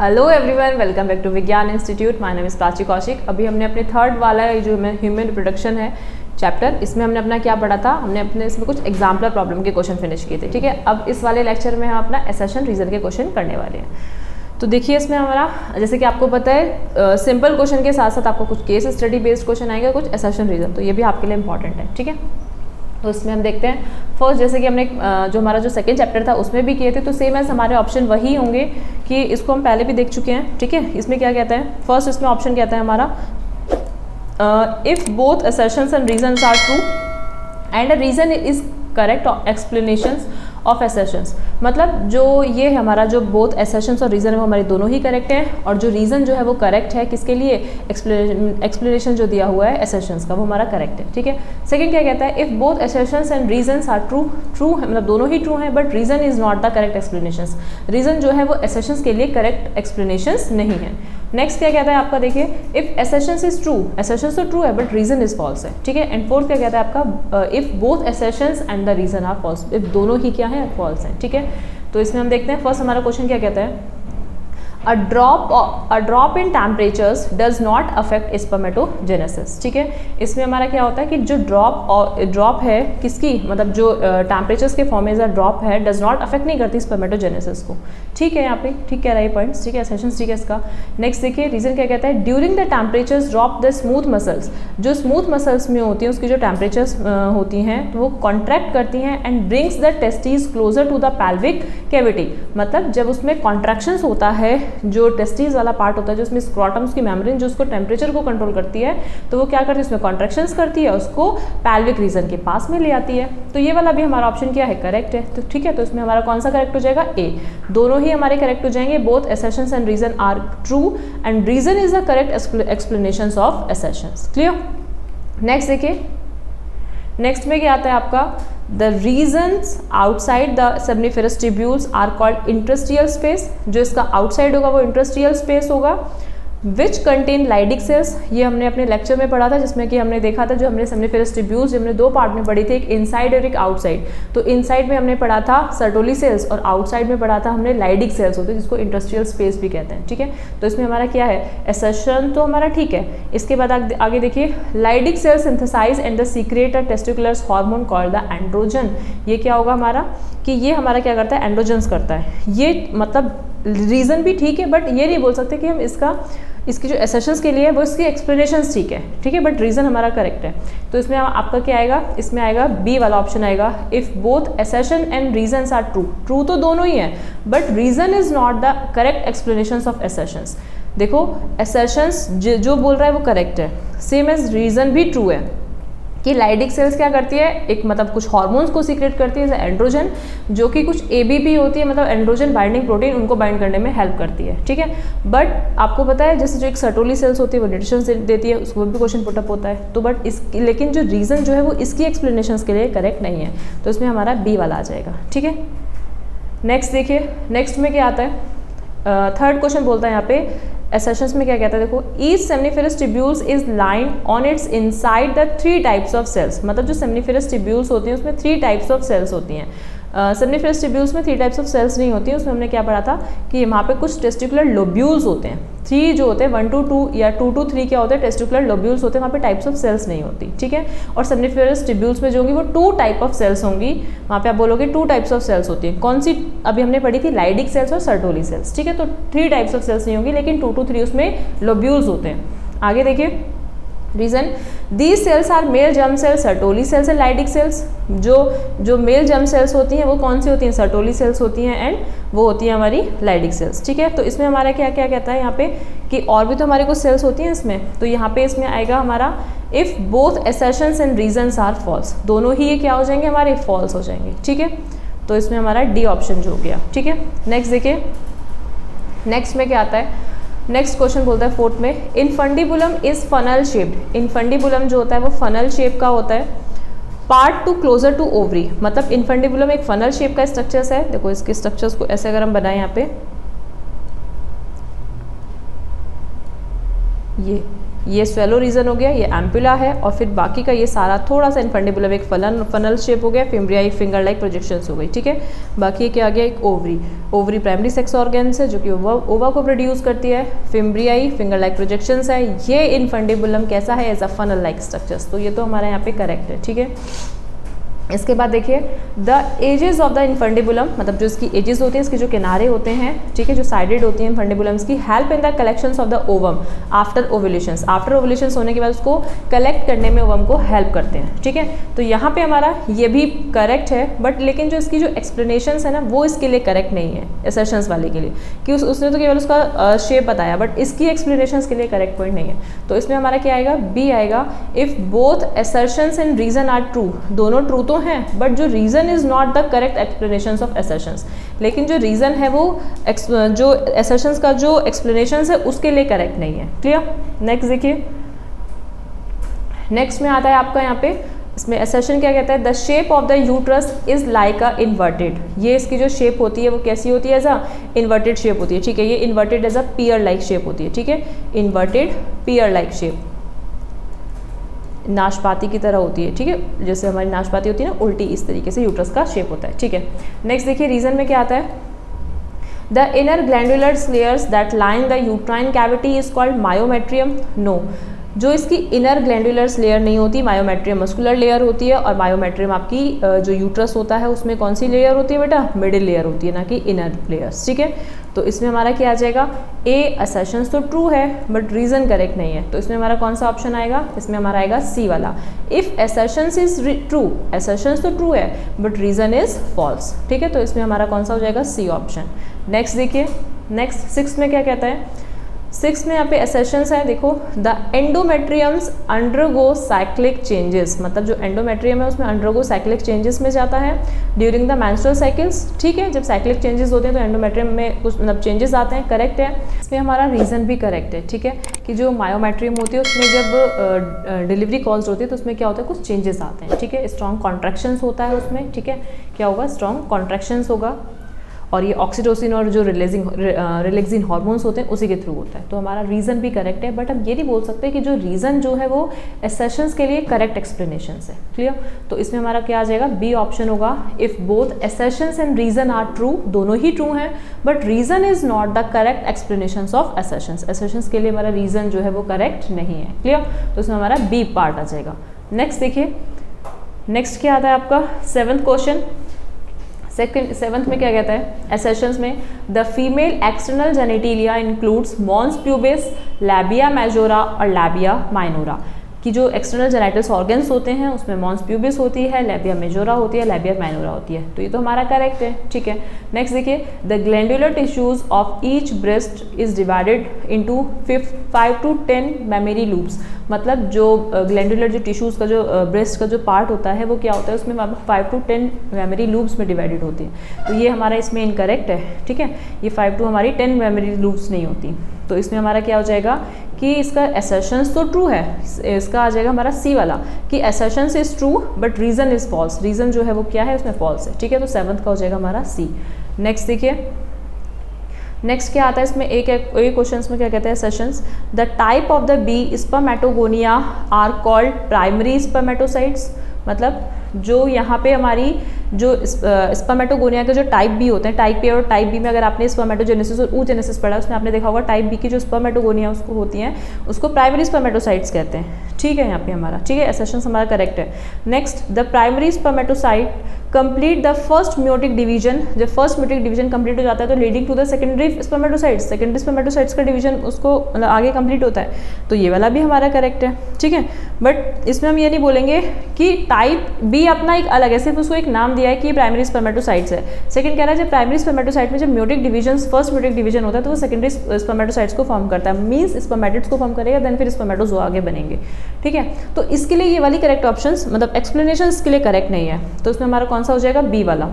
Hello everyone, welcome back to Vigyan institute. My name is Prachi Kaushik. अभी हमने अपने थर्ड वाला जो ह्यूमन रिप्रोडक्शन है चैप्टर, इसमें हमने अपना क्या पढ़ा था, हमने अपने इसमें कुछ एग्जाम्पलर प्रॉब्लम के क्वेश्चन फिनिश किए थे। ठीक है, अब इस वाले लेक्चर में हम अपना असर्शन रीजन के क्वेश्चन करने वाले हैं। तो देखिए इसमें हमारा, जैसे कि आपको पता है, सिंपल क्वेश्चन के साथ साथ आपको कुछ केस स्टडी बेस्ड क्वेश्चन आएगा, कुछ असर्शन रीजन, तो ये भी आपके लिए इंपॉर्टेंट है। ठीक है, तो इसमें हम देखते हैं फर्स्ट, जैसे कि हमने जो हमारा जो सेकंड चैप्टर था उसमें भी किए थे, तो सेम एज हमारे ऑप्शन वही होंगे कि इसको हम पहले भी देख चुके हैं। ठीक है, इसमें क्या कहता है, फर्स्ट इसमें ऑप्शन कहता है हमारा if both assertions and reasons are true and a reason is correct explanations of assertions. मतलब जो ये हमारा जो बोथ असर्शंस और रीज़न है वो हमारे दोनों ही करेक्ट हैं, और जो रीज़न जो है वो करेक्ट है किसके लिए, एक्सप्लेनेशन जो दिया हुआ है असर्शंस का, वो हमारा करेक्ट है। ठीक है, सेकंड क्या कहता है, if both assertions and reasons are true, true है मतलब दोनों ही ट्रू हैं, but reason is not the correct explanations. Reason जो है वो असर्शंस के लिए करेक्ट एक्सप्लेनेशंस नहीं है। नेक्स्ट क्या कहता है आपका, देखिए if assertions is true, assertions तो ट्रू है बट रीज़न इज फॉल्स है। ठीक है, एंड फोर्थ क्या कहता है आपका, if both assertions and the reason are false, if दोनों ही क्या है, फॉल्स है। ठीक है, तो इसमें हम देखते हैं फर्स्ट हमारा क्वेश्चन क्या कहता है, A drop in temperatures does not affect spermatogenesis। ठीक है, इसमें हमारा क्या होता है कि जो ड्रॉप है किसकी, मतलब जो टेम्परेचर्स के फॉर्म में ड्रॉप है, डज नॉट अफेक्ट नहीं करती स्पर्मेटोजेनेसिस को। ठीक है, यहाँ पे ठीक कह रहा है पॉइंट्स। ठीक है, सेशंस ठीक है इसका। नेक्स्ट देखिए रीजन क्या कहता है, during the temperatures drop the smooth muscles, जो स्मूथ मसल्स में होती हैं उसकी जो टेम्परेचर्स होती हैं तो वो कॉन्ट्रैक्ट करती हैं and brings the testis closer to the pelvic cavity. मतलब जब उसमें कॉन्ट्रैक्शंस होता है, जो टेस्टिस वाला पार्ट होता है, जो उसमें स्क्रॉटम्स की मेम्ब्रेन जो उसको टेम्परेचर को कंट्रोल करती है, तो वो क्या करती है, उसमें कॉन्ट्रैक्शंस करती है, उसको पैल्विक रीजन के पास में ले आती है। तो ये वाला भी हमारा ऑप्शन क्या है, करेक्ट है। तो ठीक है, तो इसमें हमारा कौन सा करेक्ट हो जाएगा, ए। दोनों ही हमारे करेक्ट हो जाएंगे, both assertions and reason are true and reason is the correct explanations of assertions. Clear. Next देखिए, नेक्स्ट में क्या आता है आपका, the reasons outside the seminiferous tubules are called interstitial space. जो इसका आउटसाइड होगा वो इंटरस्टियल स्पेस होगा। विच कंटेन लाइडिक सेल्स, ये हमने अपने लेक्चर में पढ़ा था, जिसमें कि हमने देखा था जो हमने सेमनिफेरस ट्यूब्यूल्स हमने दो पार्ट में पढ़ी थी, एक इनसाइड और एक आउटसाइड। तो इनसाइड में हमने पढ़ा था सर्टोली सेल्स और आउटसाइड में पढ़ा था हमने लाइडिक सेल्स होते हैं, जिसको इंडस्ट्रियल स्पेस भी कहते हैं। ठीक है, तो इसमें हमारा क्या है, असर्शन तो हमारा ठीक है। इसके बाद आगे देखिए, Leydig cells synthesize and the secrete a testicular hormone called the androgen. ये क्या होगा हमारा, कि ये हमारा क्या करता है, एंड्रोजन्स करता है। ये मतलब रीज़न भी ठीक है, बट ये नहीं बोल सकते कि हम इसकी जो असर्शंस के लिए है वो इसकी एक्सप्लेनेशंस ठीक है। ठीक है, बट रीज़न हमारा करेक्ट है। तो इसमें आपका क्या आएगा, इसमें आएगा बी वाला ऑप्शन आएगा, if both assertion and reasons are true, true तो दोनों ही है but reason is not the correct explanations of assertions. देखो असर्शंस जो बोल रहा है वो करेक्ट है, सेम एज रीज़न भी ट्रू है कि लाइडिक सेल्स क्या करती है, एक मतलब कुछ हार्मोन्स को सीक्रेट करती है, जैसे एंड्रोजन, जो कि कुछ एबीपी होती है, मतलब एंड्रोजन बाइंडिंग प्रोटीन, उनको बाइंड करने में हेल्प करती है। ठीक है, बट आपको पता है जैसे जो एक सर्टोली सेल्स होती है वो न्यूट्रिशन देती है, उसको भी क्वेश्चन पुटअप होता है। तो बट लेकिन जो रीज़न जो है वो इसकी एक्सप्लेनेशन के लिए करेक्ट नहीं है, तो इसमें हमारा बी वाला आ जाएगा। ठीक है, नेक्स्ट देखिए, नेक्स्ट में क्या आता है, थर्ड क्वेश्चन बोलता है यहाँ पे असर्शंस में क्या कहता है, देखो each seminiferous tubules is line on its inside the 3 types of cells. मतलब जो सेमनिफेरस ट्यूब्यूल्स होती हैं उसमें 3 टाइप्स ऑफ सेल्स होती हैं। सेमनिफेरस ट्यूब्यूल्स में 3 टाइप्स ऑफ सेल्स नहीं होती हैं। उसमें हमने क्या पढ़ा था कि वहाँ पे कुछ टेस्टिकुलर लोब्यूल्स होते हैं, 3 जो होते हैं 1 to 2 या 2 to 3 क्या होते हैं, टेस्टिकुलर लोब्यूल्स होते हैं, वहाँ पे टाइप्स ऑफ सेल्स नहीं होती। ठीक है, और सेमनिफेरस ट्यूब्यूल्स में जो होंगी वो 2 टाइप ऑफ सेल्स होंगी, वहाँ पे आप बोलोगे 2 टाइप्स ऑफ सेल्स होती हैं। कौन सी, अभी हमने पढ़ी थी लाइडिक सेल्स और सर्टोली सेल्स। ठीक है, तो 3 टाइप्स ऑफ सेल्स नहीं होंगी, लेकिन 2 to 3 उसमें लोब्यूल्स होते हैं। आगे देखिए reason, these cells are male germ cells, Sertoli cells and Leydig cells. जो मेल जर्म सेल्स होती हैं वो कौन सी होती हैं, सर्टोली सेल्स होती हैं एंड वो होती हैं हमारी लाइडिक सेल्स। ठीक है, तो इसमें हमारा क्या क्या कहता है यहाँ पे कि और भी तो हमारे कुछ सेल्स होती हैं इसमें, तो यहाँ पे इसमें आएगा हमारा if both assertions and reasons are false, दोनों ही ये क्या हो जाएंगे, हमारे फॉल्स हो जाएंगे। ठीक है, तो इसमें हमारा डी ऑप्शन जो हो गया। ठीक है, नेक्स्ट देखिए, नेक्स्ट में क्या आता है, नेक्स्ट क्वेश्चन बोलता है फोर्थ में, infundibulum is funnel shaped. Infundibulum जो होता है वो फनल शेप का होता है, part to closer to ovary. मतलब इनफंडिबुलम एक फनल शेप का स्ट्रक्चर्स है। देखो इसके स्ट्रक्चर्स को ऐसे अगर हम बनाएं यहाँ पे, ये ये स्वेलो रीजन हो गया, ये एम्पुला है, और फिर बाकी का ये सारा थोड़ा सा इनफंडिबुलम एक फनल शेप हो गया, फिम्ब्रिया एक फिंगर लाइक प्रोजेक्शंस हो गई, ठीक है। बाकी क्या आ गया, एक ovary. Ovary primary sex organs है जो कि ओवा को प्रोड्यूस करती है, फिम्ब्रियाई फिंगर लाइक प्रोजेक्शंस है, ये इनफंडिबुलम कैसा है, as a funnel like structures. तो ये तो हमारे यहाँ पे करेक्ट है, ठीक है। इसके बाद देखिए the edges of the infundibulum, मतलब जो इसकी एजेस होती हैं, इसके जो किनारे होते हैं, ठीक है, जो साइडेड होती हैं इनफंडिबुलम्स की, help in the collections of the ovum after ovulations. After ovulations होने के बाद उसको कलेक्ट करने में ओवम को हेल्प करते हैं, ठीक है। तो यहाँ पे हमारा ये भी करेक्ट है, बट लेकिन जो इसकी जो एक्सप्लेनेशंस है ना वो इसके लिए करेक्ट नहीं है, असर्शंस वाले के लिए, कि उसने तो केवल उसका शेप बताया, बट इसकी एक्सप्लेनेशंस के लिए करेक्ट पॉइंट नहीं है। तो इसमें हमारा क्या आएगा, बी आएगा। If both assertions and reason are true, दोनों ट्रू तो हैं, बट जो reason is not the correct explanations of assertions, लेकिन जो रीजन है वो जो असर्शंस का जो एक्सप्लेनेशंस है उसके लिए करेक्ट नहीं है। क्लियर। नेक्स्ट देखिए, नेक्स्ट में आता है आपका यहाँ पे, इसमें असर्शन क्या कहता है, the shape of the uterus is like a inverted. ये इसकी जो शेप होती है वो कैसी होती है, एज अ इन्वर्टेड शेप होती है, ठीक है। ये inverted as a pear like shape होती है, ठीक है, इन्वर्टेड पियर लाइक शेप, नाशपाती की तरह होती है, ठीक है, जैसे हमारी नाशपाती होती है ना उल्टी, इस तरीके से यूट्रस का शेप होता है, ठीक है। नेक्स्ट देखिए, रीजन में क्या आता है, the inner glandular layers that line the uterine cavity is called myometrium. No, जो इसकी इनर ग्लैंडुलर लेयर नहीं होती, मायोमेट्रियम मस्कुलर लेयर होती है, और मायोमेट्रियम आपकी जो यूट्रस होता है उसमें कौन सी लेयर होती है बेटा, मिडिल लेयर होती है, ना कि इनर लेयर्स, ठीक है। तो इसमें हमारा क्या आ जाएगा, ए असर्शंस तो ट्रू है बट रीजन करेक्ट नहीं है, तो इसमें हमारा कौन सा ऑप्शन आएगा, इसमें हमारा आएगा सी वाला। If assertions is true, assertions तो ट्रू है बट रीजन इज फॉल्स, ठीक है, तो इसमें हमारा कौन सा हो जाएगा, सी ऑप्शन। नेक्स्ट देखिए, नेक्स्ट 6 में क्या कहता है, 6 में यहाँ पे असर्शंस है, देखो, द एंडोमेट्रियम्स अंडरगो साइक्लिक चेंजेस, मतलब जो एंडोमेट्रियम है उसमें अंडरगो साइक्लिक चेंजेस में जाता है ड्यूरिंग द मेंस्ट्रुअल साइकिल्स, ठीक है। जब साइक्लिक चेंजेस होते हैं तो एंडोमेट्रियम में कुछ मतलब चेंजेस आते हैं, करेक्ट है। इसमें हमारा रीजन भी करेक्ट है, ठीक है, कि जो मायोमेट्रियम होती है उसमें जब डिलीवरी कॉज होती है तो उसमें क्या होता है, कुछ चेंजेस आते हैं, ठीक है, स्ट्रॉन्ग कॉन्ट्रैक्शंस होता है उसमें, ठीक है, क्या होगा, स्ट्रॉन्ग कॉन्ट्रैक्शंस होगा, और ये ऑक्सीटोसिन और जो रिलैक्सिन हार्मोन्स होते हैं उसी के थ्रू होता है। तो हमारा रीज़न भी करेक्ट है, बट हम ये नहीं बोल सकते कि जो रीज़न जो है वो असर्शंस के लिए करेक्ट एक्सप्लेनेशंस है। क्लियर। तो इसमें हमारा क्या आ जाएगा, बी ऑप्शन होगा। If both assertions and reason are true, दोनों ही ट्रू हैं, but reason is not the correct explanations of assertions, assertions के लिए हमारा रीज़न जो है वो करेक्ट नहीं है। क्लियर। तो इसमें हमारा बी पार्ट आ जाएगा। नेक्स्ट देखिए, नेक्स्ट क्या आता है आपका 7th क्वेश्चन। 7th में क्या कहता है, असर्शंस में the female external genitalia includes mons pubis, labia majora और लैबिया माइनोरा। कि जो एक्सटर्नल जेनिटल्स ऑर्गन्स होते हैं उसमें मॉन्स प्यूबिस होती है, लैबिया मेजोरा होती है, लैबिया माइनोरा होती है। तो ये तो हमारा करेक्ट है, ठीक है। नेक्स्ट देखिए, the glandular tissues of each breast is divided into 5 to 10 memory loops. मतलब जो ग्लैंडुलर जो टिश्यूज़ का जो ब्रेस्ट का जो पार्ट होता है वो क्या होता है, उसमें 5 to 10 मेमोरी लूप्स में डिवाइडेड होती है। तो ये हमारा इसमें इनकरेक्ट है, ठीक है। ये 5 to हमारी 10 मेमोरी लूप्स नहीं होती। तो इसमें हमारा क्या हो जाएगा कि इसका असर्शंस तो ट्रू है, इसका आ जाएगा हमारा सी वाला कि assertions is true but reason is false. Reason जो है वो क्या है, उसमें फॉल्स है, ठीक है। तो 7th का हो जाएगा हमारा सी। नेक्स्ट देखिए, नेक्स्ट क्या आता है इसमें, एक क्वेश्चन में क्या कहते हैं, sessions the type of the B spermatogonia are called primary spermatocytes. मतलब जो यहाँ पे हमारी जो स्पर्मेटोगोनिया के जो टाइप बी होते हैं, टाइप ए और टाइप बी में अगर आपने स्पर्मेटोजेनेसिस और oogenesis पढ़ा उसमें आपने देखा होगा टाइप बी की जो स्पर्मेटोगोनिया उसको होती हैं उसको प्राइमरी स्पर्मेटोसाइट्स कहते हैं, ठीक है। यहाँ पे हमारा ठीक है, असर्शंस हमारा करेक्ट है। Next, the primary spermatocyte complete the first meiotic division. जब फर्स्ट म्यूटिक डिवीजन कंप्लीट हो जाता है तो leading to the secondary spermatocytes, secondary spermatocytes का डिवीजन उसको मतलब आगे कंप्लीट होता है। तो ये वाला भी हमारा करेक्ट है, ठीक है। बट इसमें हम ये नहीं बोलेंगे कि टाइप बी अपना एक अलग है, सिर्फ उसको एक नाम दिया है कि प्राइमरी स्पर्मेटोसाइट्स है। सेकंड कह रहा है जब प्राइमरी स्पर्मेटोसाइट में जब meiotic division first meiotic division होता है तो वो सेकेंडरी स्पर्मेटोसाइट्स को फॉर्म करता है, मीन्स स्पर्मेटिड्स को फॉर्म करेगा, देन फिर स्पर्मेटोजोआ आगे बनेंगे, ठीक है। तो इसके लिए ये वाली करेक्ट ऑप्शंस मतलब एक्सप्लेनेशन इसके लिए करेक्ट नहीं है। तो इसमें हमारा कौन सा हो जाएगा, बी वाला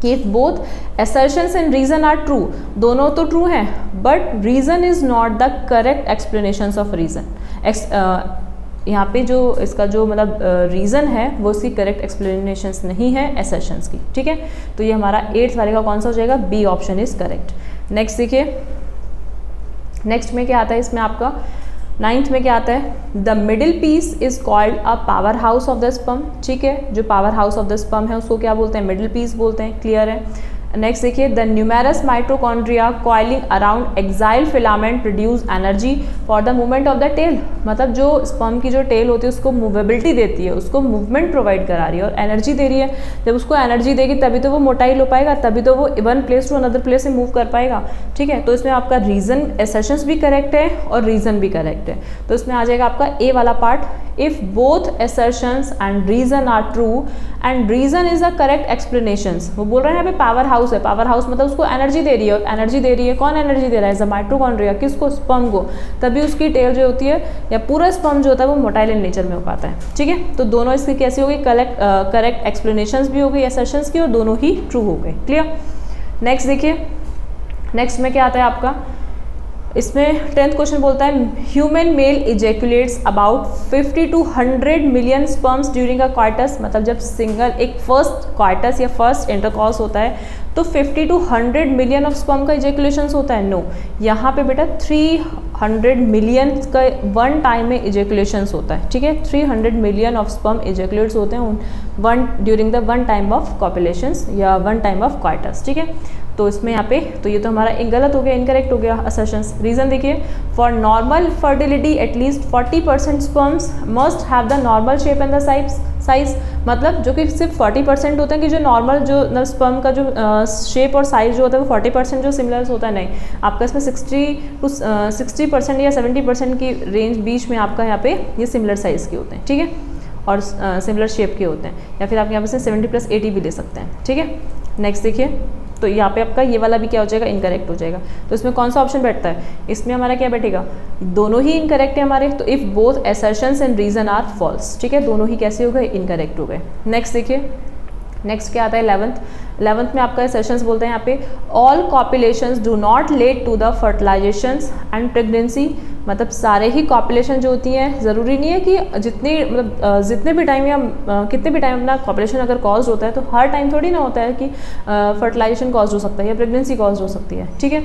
कि if both assertions and reason are true, दोनों तो ट्रू हैं but reason is not the correct explanations of reason. यहाँ पे जो इसका जो मतलब रीज़न है वो इसकी करेक्ट एक्सप्लेनेशंस नहीं है असर्शंस की, ठीक है। तो ये हमारा 8th वाले का कौन सा हो जाएगा, B option is correct. Next देखिए, नेक्स्ट में क्या आता है इसमें आपका 9th में क्या आता है, the middle piece is called a power house of the sperm, ठीक है, जो power house of the sperm है उसको क्या बोलते हैं, मिडिल पीस बोलते हैं, क्लियर है। नेक्स्ट देखिए, the numerous mitochondria coiling around axile filament produce energy for the movement of the tail, मतलब जो स्पर्म की जो टेल होती है उसको मूवेबिलिटी देती है, उसको मूवमेंट प्रोवाइड करा रही है और एनर्जी दे रही है। जब उसको एनर्जी देगी तभी तो वो मोटाइल हो पाएगा, तभी तो वो one place to another place से मूव कर पाएगा, ठीक है। तो इसमें आपका रीजन एसेशंस भी करेक्ट है और रीजन भी करेक्ट है, तो इसमें आ जाएगा आपका ए वाला part, if both assertions and reason are true and reason is a correct explanations. वो बोल रहे हैं यहाँ पे पावर हाउस है, पावर हाउस मतलब उसको एनर्जी दे रही है, और एनर्जी दे रही है, कौन एनर्जी दे रहा है, माइटोकॉन्ड्रिया, किसको, स्पर्म को, तभी उसकी टेल जो होती है या पूरा स्पर्म जो होता है वो मोटाइल इन नेचर में हो पाता है, ठीक है। तो दोनों इसकी कैसी होगी, करेक्ट एक्सप्लेनेशंस भी हो गई एसेशंस की और दोनों ही ट्रू हो गए, क्लियर। नेक्स्ट देखिए, नेक्स्ट में क्या आता है आपका, इसमें 10th क्वेश्चन बोलता है human male ejaculates about 50 to 100 million sperms during a coitus, मतलब जब सिंगल एक फर्स्ट क्वार्टस या फर्स्ट इंटरकॉर्स होता है तो 50 to 100 मिलियन ऑफ स्पर्म का इजेकुलेशंस होता है, नो, यहाँ पे बेटा 300 मिलियन का वन टाइम में इजेकुलेशंस होता है, ठीक है। 300 मिलियन ऑफ स्पर्म इजेकुलेट्स होते हैं one during the one time of copulations या वन टाइम ऑफ क्वार्टस, ठीक है। तो इसमें यहाँ पे तो ये तो हमारा गलत हो गया, इनकरेक्ट हो गया असर्शंस। रीजन देखिए, for normal fertility at least 40% sperms must have the normal shape and the size, मतलब जो कि सिर्फ 40% होते हैं कि जो नॉर्मल जो स्पर्म का जो शेप और साइज जो होता है वो 40% जो सिमिलर होता है, नहीं, आपका इसमें 60% या 70% की रेंज बीच में आपका यहाँ पे ये सिमिलर साइज के होते हैं, ठीक है, और सिमिलर शेप के होते हैं, या फिर आप यहाँ पे से 70+80 भी ले सकते हैं, ठीक है। नेक्स्ट देखिए, तो यहाँ पे आपका ये वाला भी क्या हो जाएगा, इनकरेक्ट हो जाएगा। तो इसमें कौन सा ऑप्शन बैठता है, इसमें हमारा क्या बैठेगा, दोनों ही इनकरेक्ट है हमारे, तो if both assertions and reason are false, ठीक है, दोनों ही कैसे हो गए, इनकरेक्ट हो गए। नेक्स्ट देखिए, नेक्स्ट क्या आता है 11th में आपका सेशंस बोलते हैं यहाँ पे all copulations do not lead to the fertilizations and pregnancy, मतलब सारे ही कॉपुलेशन जो होती हैं, ज़रूरी नहीं है कि जितने भी टाइम या कितने भी टाइम अपना कॉपुलेशन अगर कॉज होता है तो हर टाइम थोड़ी ना होता है कि फर्टिलाइजेशन कॉज हो सकता है या प्रेगनेंसी कॉज हो सकती है, ठीक है।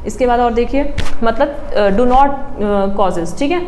इसके बाद और देखिए, मतलब डू नॉट कॉजेज, ठीक है,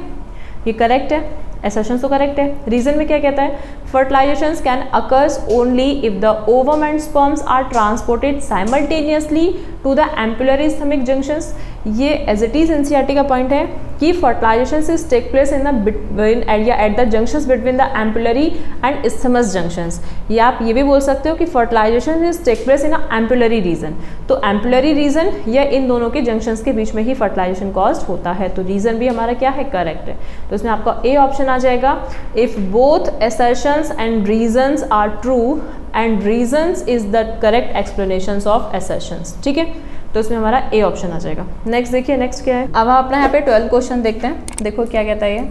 ये करेक्ट है, एसर्शन तो करेक्ट है। रीजन में क्या कहता है, fertilizations can occurs only if the ovum and sperms are transported simultaneously to the ampullary isthmic junctions. ये एज इट इज एनसीईआरटी का पॉइंट है कि fertilization is take place in the between या at the junctions between the ampullary and isthmus junctions. या आप ये भी बोल सकते हो कि fertilization is take place in a ampullary region, तो एम्पुलरी रीजन या इन दोनों के जंक्शंस के बीच में ही फर्टिलाइजेशन कॉज होता है, तो रीजन भी हमारा क्या है, करेक्ट है। तो इसमें आपका ए ऑप्शन आ जाएगा, if both assertions and reasons are true and reasons is the correct explanations of assertions, ठीक है, तो इसमें हमारा ए ऑप्शन आ जाएगा। नेक्स्ट देखिए, नेक्स्ट क्या है, अब हम अपना यहाँ पे 12 क्वेश्चन देखते हैं, देखो क्या कहता है ये,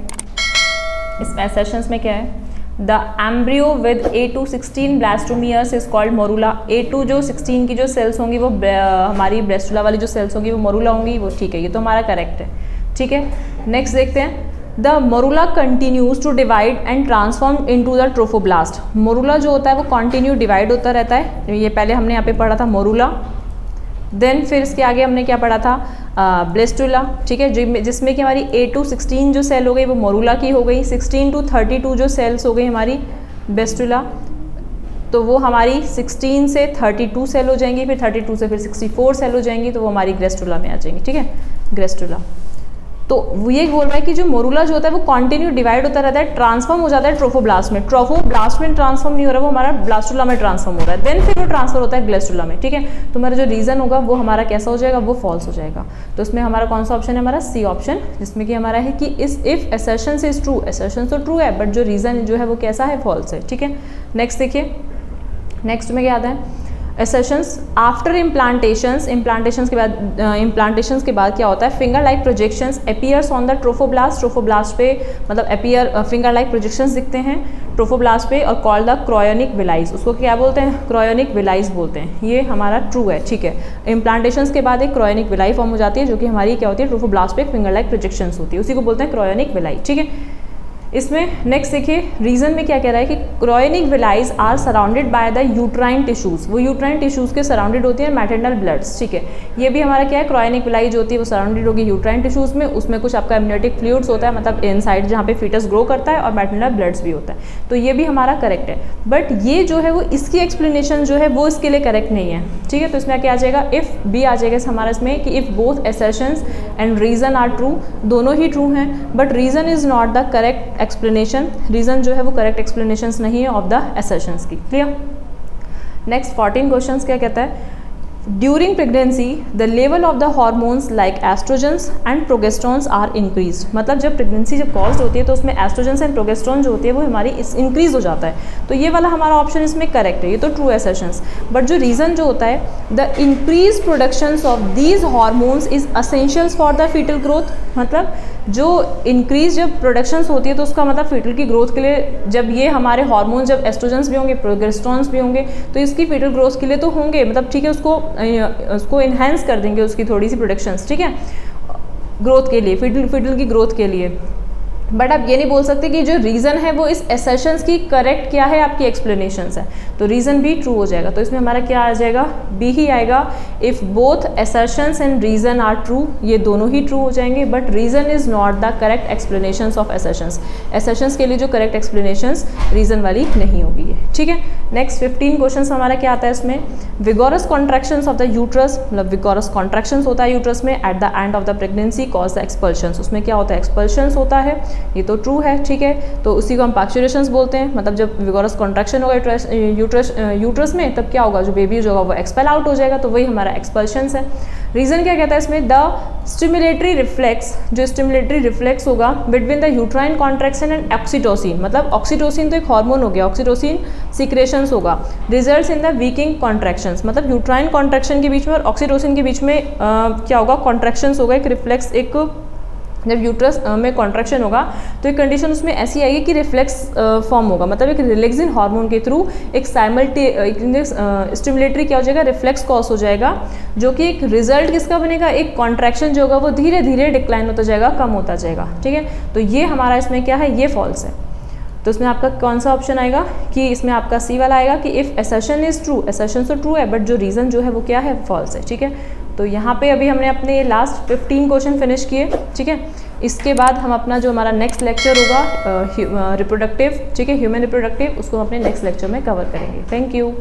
इसमें एसर्शंस में क्या है, the embryo with A2 16 blastomeres is called morula. A2 जो 16 की जो सेल्स होंगी वो हमारी ब्लास्टुला वाली जो सेल्स होंगी वो मोरूला होंगी, वो ठीक है, ये तो हमारा करेक्ट है, ठीक है। नेक्स्ट देखते हैं, the morula continues to divide and transform into the trophoblast. Morula जो होता है वो कंटिन्यू डिवाइड होता रहता है, ये पहले हमने यहाँ पे पढ़ा था मोरूला, देन फिर इसके आगे हमने क्या पढ़ा था, ब्लास्टुला, ठीक है, जिसमें कि हमारी A2 16 जो सेल हो गई वो मोरूला की हो गई, 16 to 32 जो सेल्स हो गई हमारी ब्लास्टुला, तो वो हमारी 16 से 32 सेल हो जाएंगी, फिर 32 से फिर 64 सेल हो जाएंगी, तो वो हमारी ग्रेस्टुला में आ जाएंगी, ठीक है, ग्रेस्टुला। तो वो ये बोल रहा है कि जो मोरूला जो होता है वो कंटिन्यू डिवाइड होता रहता है, ट्रांसफॉर्म हो जाता है ट्रोफोब्लास्ट में, ट्रोफोब्लास्ट में ट्रांसफॉर्म नहीं हो रहा, वो हमारा ब्लास्टुला में ट्रांसफॉर्म हो रहा है, देन फिर वो ट्रांसफर होता है ग्लेस्टुला में, ठीक है। तो हमारा जो रीजन होगा वो हमारा कैसा हो जाएगा, वो फॉल्स हो जाएगा। तो इसमें हमारा कौन सा ऑप्शन है, हमारा सी ऑप्शन, जिसमें कि हमारा है कि if assertion is true, assertion तो ट्रू है बट जो रीजन जो है वो कैसा है, फॉल्स है, ठीक है। नेक्स्ट देखिए, नेक्स्ट में क्या आता है, एसर्शंस आफ्टर इम्प्लांटेशंस के बाद क्या होता है, finger like projections appears on the trophoblast पे, मतलब अपीयर फिंगर लाइक प्रोजेक्शंस दिखते हैं ट्रोफोब्लास्ट पे, और कॉल्ड द क्रायोनिक विलाइज, उसको क्या बोलते हैं, क्रायोनिक विलाइज बोलते हैं, ये हमारा ट्रू है, ठीक है। इम्प्लांटेशंस के बाद एक क्रायोनिक विलाई फॉर्म हो जाती है, जो कि हमारी क्या होती है, ट्रोफोब्लास्ट पे फिंगर लाइक प्रोजेक्शंस होती है, उसी को बोलते हैं क्रायोनिक विलाई, ठीक है। इसमें नेक्स्ट देखिए, रीजन में क्या कह रहा है कि chorionic villi are surrounded by the uterine tissues, वो यूट्राइन टिश्यूज के सराउंडेड होती है मैटरनल ब्लड्स, ठीक है। ये भी हमारा क्या है, क्रायोनिक विलाई जो होती है वो सराउंडेड होगी यूट्राइन टिश्यूज में, उसमें कुछ आपका एमनियोटिक फ्लूइड्स होता है, मतलब इनसाइड जहाँ पे फीटस ग्रो करता है, और मैटरनल ब्लड्स भी होता है, तो ये भी हमारा करेक्ट है। बट ये जो है वो इसकी एक्सप्लेनेशन जो है वो इसके लिए करेक्ट नहीं है, ठीक है। तो इसमें क्या आ जाएगा, इफ़ बी आ जाएगा हमारा इसमें कि if both assertions and reason are true, दोनों ही ट्रू हैं, but reason is not the correct explanation, reason जो है वो करेक्ट एक्सप्लेनेशंस नहीं है ऑफ द असर्शंस की। क्लियर। नेक्स्ट 14 क्वेश्चंस क्या कहता है, during pregnancy the level of the hormones like estrogens and progesterones are increase, मतलब जब प्रेगनेंसी जब कॉज्ड होती है तो उसमें एस्ट्रोजन्स एंड प्रोगेस्ट्रॉन जो होती है वो हमारी इंक्रीज हो जाता है, तो ये वाला हमारा ऑप्शन इसमें करेक्ट है, ये तो ट्रू असर्शंस। बट जो रीज़न जो होता है, the increase productions of these hormones is essentials for the fetal growth, मतलब जो इंक्रीज जब प्रोडक्शंस होती है तो उसका मतलब फीटल की ग्रोथ के लिए, जब ये हमारे हार्मोन्स जब एस्ट्रोजन्स भी होंगे प्रोगेस्ट्रॉन्स भी होंगे तो इसकी फीटल ग्रोथ के लिए तो होंगे, मतलब ठीक है, उसको इन्हेंस कर देंगे उसकी थोड़ी सी प्रोडक्शंस, ठीक है, ग्रोथ के लिए, फीटल की ग्रोथ के लिए। बट आप ये नहीं बोल सकते कि जो रीज़न है वो इस असर्शंस की करेक्ट क्या है, आपकी एक्सप्लेनेशंस है, तो रीज़न भी ट्रू हो जाएगा। तो इसमें हमारा क्या आ जाएगा, बी ही आएगा। If both assertions and reason are true, ये दोनों ही ट्रू हो जाएंगे, but reason is not the correct explanations of assertions, assertions के लिए जो करेक्ट एक्सप्लेनेशंस रीज़न वाली नहीं होगी ये, ठीक है। नेक्स्ट 15 क्वेश्चन हमारा क्या आता है इसमें, vigorous contractions of the uterus, मतलब विगोरस कॉन्ट्रैक्शंस होता है यूट्रस में at the end of the pregnancy cause the expulsions, उसमें क्या होता है, एक्सपल्शंस होता है, ये तो ट्रू है, ठीक है। तो उसी को हम पार्चुरेशंस बोलते हैं, मतलब जब विगोरस कॉन्ट्रैक्शन होगा यूट्रस में तब क्या होगा, जो बेबी जो होगा वो एक्सपेल आउट हो जाएगा, तो वही हमारा एक्सपल्शंस है। रीज़न क्या कहता है इसमें, द स्टिमुलेटरी रिफ्लेक्स, जो स्टिमुलेटरी रिफ्लेक्स होगा between the uterine contraction and oxytocin, मतलब ऑक्सीटोसिन तो एक हार्मोन हो गया, ऑक्सीटोसिन सीक्रेशंस होगा, रिजल्ट्स इन द वीकिंग कॉन्ट्रैक्शंस, मतलब यूट्राइन कॉन्ट्रैक्शन के बीच में और ऑक्सीटोसिन के बीच में क्या होगा, कॉन्ट्रैक्शंस होगा, एक रिफ्लेक्स, एक जब यूट्रस में कॉन्ट्रैक्शन होगा तो एक कंडीशन उसमें ऐसी आएगी कि रिफ्लेक्स फॉर्म होगा, मतलब एक रिलैक्सिन हार्मोन के थ्रू एक स्टिमुलेटरी क्या हो जाएगा, रिफ्लेक्स कॉज हो जाएगा, जो कि एक रिजल्ट किसका बनेगा, एक कॉन्ट्रैक्शन जो होगा वो धीरे धीरे डिक्लाइन होता जाएगा, कम होता जाएगा, ठीक है। तो ये हमारा इसमें क्या है, ये फॉल्स है। तो इसमें आपका कौन सा ऑप्शन आएगा, कि इसमें आपका सी वाला आएगा कि if assertion is true, assertion तो ट्रू है बट जो रीज़न जो है वो क्या है, फॉल्स है, ठीक है। तो यहाँ पे अभी हमने अपने लास्ट 15 क्वेश्चन फिनिश किए, ठीक है। इसके बाद हम अपना जो हमारा नेक्स्ट लेक्चर होगा रिप्रोडक्टिव, ठीक है, ह्यूमन रिप्रोडक्टिव, उसको हम अपने नेक्स्ट लेक्चर में कवर करेंगे। Thank you.